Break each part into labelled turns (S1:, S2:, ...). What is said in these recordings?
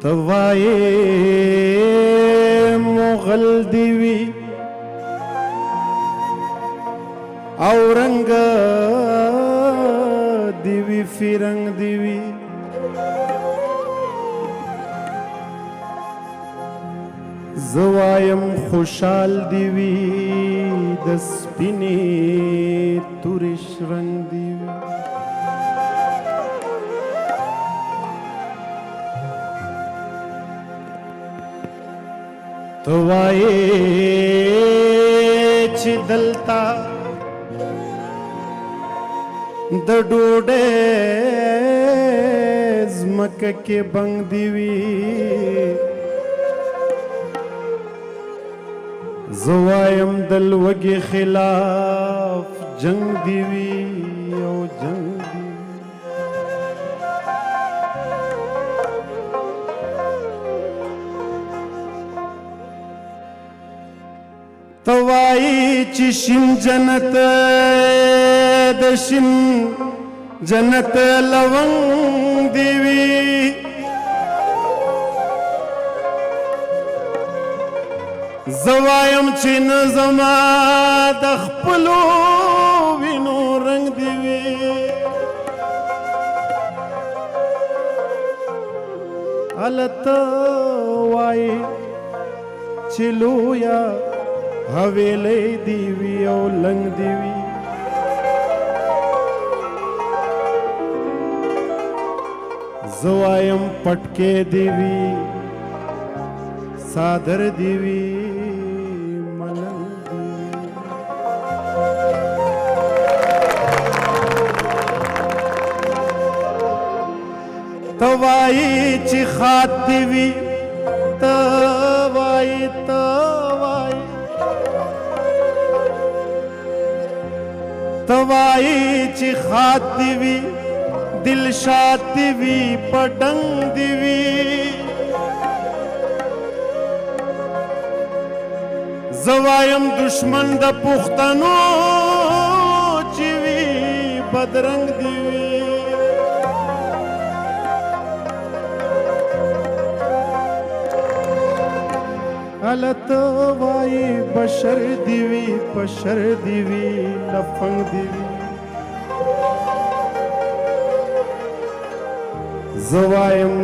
S1: तवाए मुगल दिवी औरंग दिवी फिरंग दिवी जवायम खुशाल दिवी दस्पिनी तुरिश रंग दिवी तवाए चिदलता द डोडे मक के बंग दिवी जवायम दल वगे खिलाफ जंग दिवी ओ जंग तवाई चिशिम जनत दशिम जनत लवंग देवी जवायम चिन जमा दखपलो विनो रंग देवी अलत वाई चिलुया हवेले दिवी ओ लंग दिवी जवायम पटके दिवी सादर दिवी मलंग दिवी तवाई चिखात दिवी तवाई तवाई तवाई चिखात दिवी दिलशाद दिवी पडंग दिवी जवायम दुश्मन द पुख्तनो चिवी बदरंग दिवी अलत वाई बशर दिवी पशर दिवी लफंग दिवी जवायम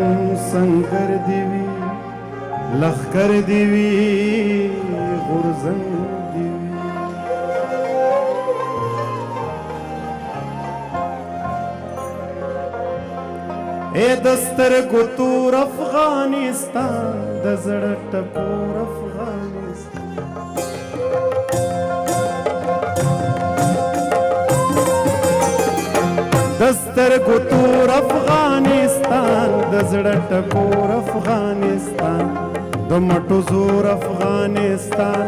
S1: संकर दिवी लखकर दिवी गुरजंग दिवी ए दस्तर गुतूर अफगानिस्तान दजड़ टपोर अफगानिस्तान दस्तर गुतूर अफगानिस्तान दजड़ टपोर अफगानिस्तान दमटो जोर अफगानिस्तान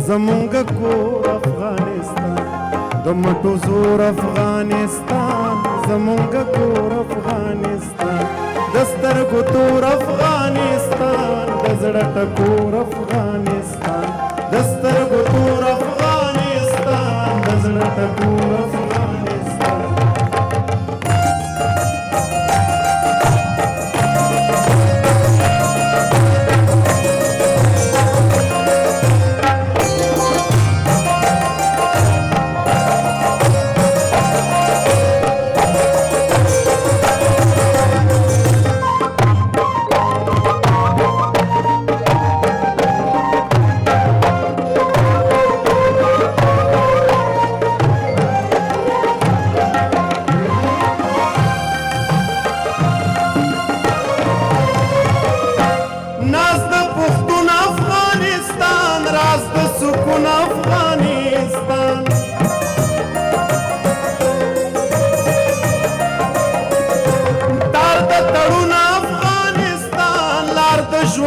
S1: जमुंग कोर अफगानिस्तान दमटो जोर अफगानिस्तान जमुंग कोर अफगानिस्तान दस्तर गुतूर अफगानिस्तान दजड़ टपोर अफगानिस्तान दस्तर गुतूर अफगानिस्तान दजड़ टपोर अफगानिस्तान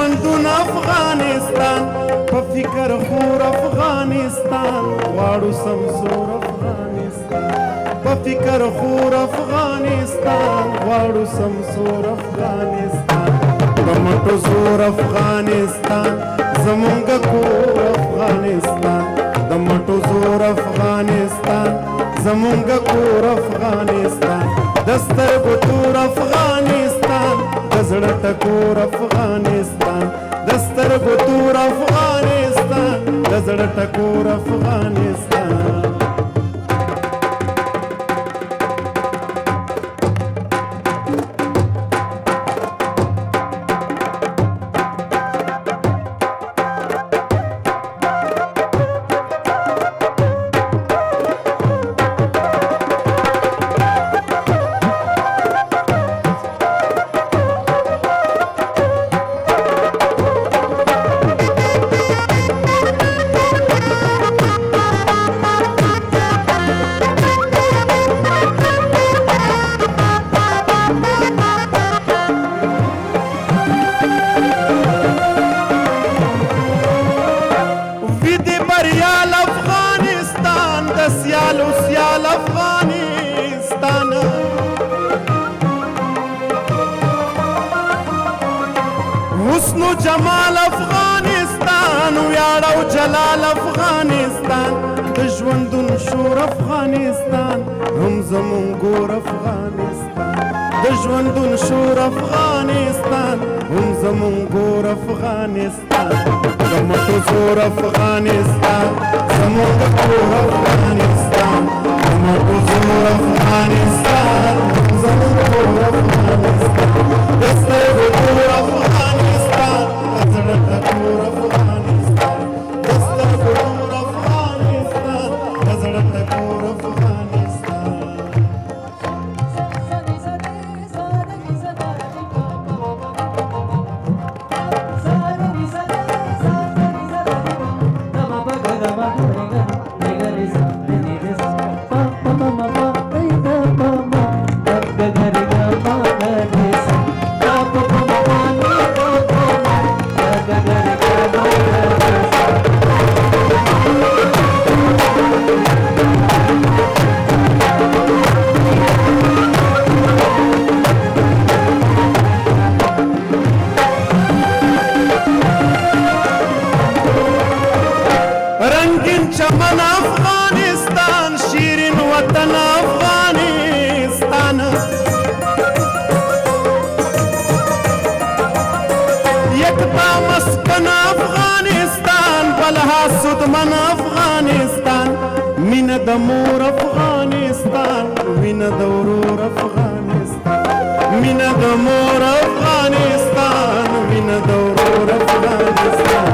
S1: ژوندون افغانستان په فکر خور افغانستان غواړو سمسور افغانستان په فکر خور افغانستان غواړو سمسور افغانستان د مټو زور افغانستان زمونږ کور افغانستان د مټو زور افغانستان زمونږ کور افغانستان د سترګو تور افغانستان د زړه ټکور افغانستان د سترګو تور افغانستان د زړه ټکور افغانستان سیال افغانستان حسن و جمال افغانستان ویاړ او جلال افغانستان د ژوندون شور افغانستان هم زمون ګور افغانستان د ژوندون شور افغانستان هم زمون ګور افغانستان د مټو زور افغانستان زمون ګور افغانستان د مټو زور افغانستان زمون ګور افغانستان د سترګو تور افغانستان د زړه ټکور افغانستان د سترګو تور افغانستان د زړه ټکور افغانستان چمن افغانستان شیرین وطن افغانستان یکتا مسکن افغانستان بلها سدمن افغانستان مین د مور افغانستان وین د ورور افغانستان مین د مور افغانستان وین د ورور افغانستان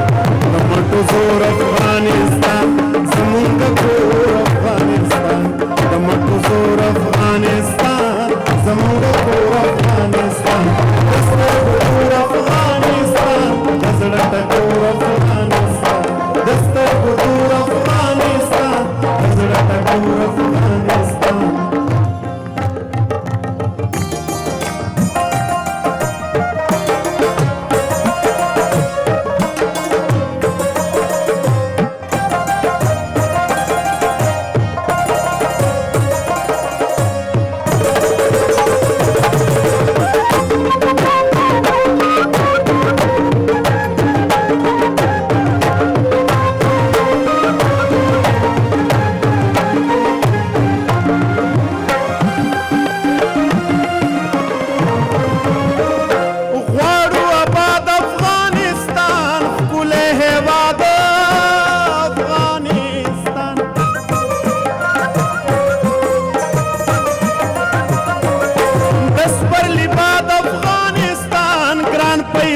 S1: د مټو زور افغانستان زمونږ کور افغانستان د مټو زور افغانستان زمونږ کور افغانستان د سترګو تور افغانستان د زړه ټکور افغانستان د سترګو تور افغانستان د زړه ټکور افغانستان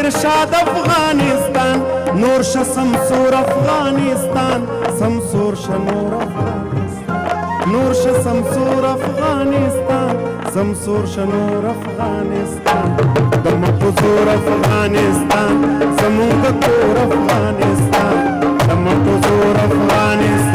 S1: ارشاد افغانستان نور شه سمسور افغانستان سمسور شه نور افغانستان نور شه سمسور افغانستان سمسور شه نور افغانستان د مټو زور افغانستان زمونږ کور افغانستان د مټو زور افغانستان